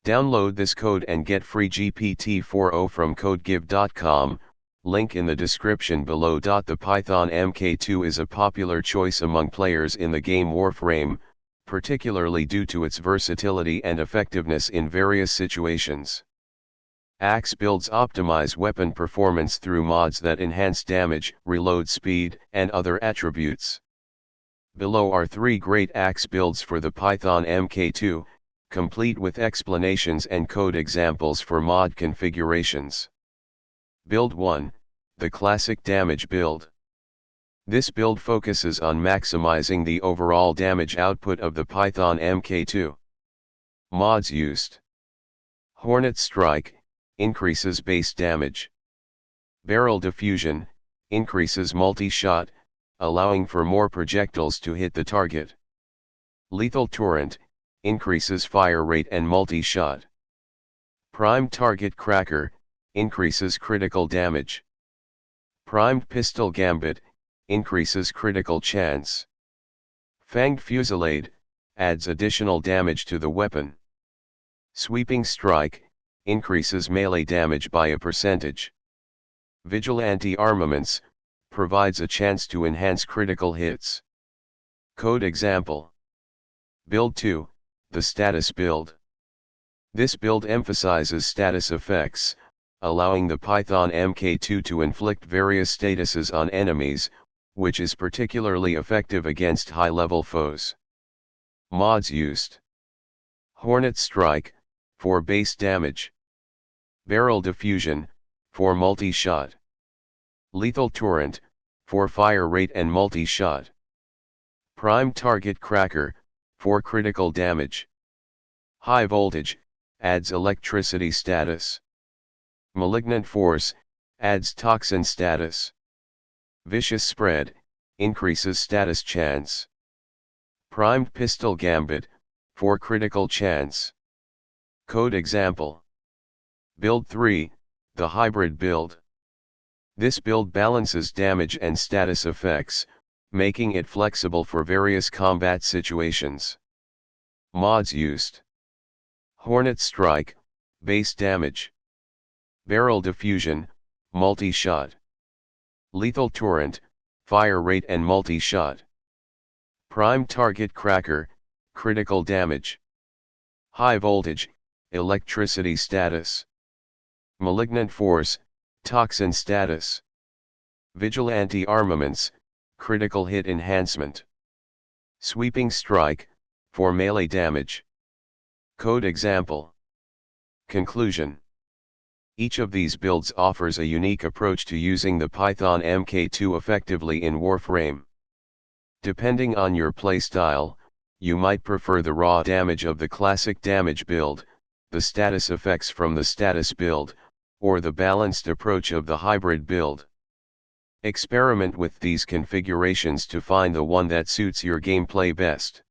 Download this code and get free GPT-4o from codegive.com, link in the description below. The Python mk2 is a popular choice among players in the game Warframe, particularly due to its versatility and effectiveness in various situations. Axe builds optimize weapon performance through mods that enhance damage, reload speed, and other attributes. Below are 3 great axe builds for the Python mk2, complete with explanations and code examples for mod configurations. Build 1, the classic damage build. This build focuses on maximizing the overall damage output of the Python mk2. Mods used: Hornet Strike, increases base damage. Barrel Diffusion, increases multi-shot, allowing for more projectiles to hit the target. Lethal Torrent, increases fire rate and multi-shot. Primed Target Cracker, increases critical damage. Primed Pistol Gambit, increases critical chance. Fanged Fusillade, adds additional damage to the weapon. Sweeping Strike, increases melee damage by a percentage. Vigilante Armaments, provides a chance to enhance critical hits. Code example: Build 2, the status build. This build emphasizes status effects, allowing the Python mk2 to inflict various statuses on enemies, which is particularly effective against high-level foes. Mods used: Hornet Strike, for base damage. Barrel Diffusion, for multi-shot. Lethal Torrent, for fire rate and multi-shot. Primed Target Cracker, for critical damage. High Voltage, adds electricity status. Malignant Force, adds toxin status. Vicious Spread, increases status chance. Primed Pistol Gambit, for critical chance. Code example: Build 3, the hybrid build. This build balances damage and status effects, making it flexible for various combat situations. Mods used: Hornet Strike, base damage. Barrel Diffusion, multi-shot. Lethal Torrent, fire rate and multi-shot. Primed Target Cracker, critical damage. High Voltage, electricity status. Malignant Force, toxin status. Vigilante Armaments, critical hit enhancement. Sweeping Strike, for melee damage. Code example. Conclusion: each of these builds offers a unique approach to using the Python mk2 effectively in Warframe. Depending on your playstyle, you might prefer the raw damage of the classic damage build, the status effects from the status build, or the balanced approach of the hybrid build. Experiment with these configurations to find the one that suits your gameplay best.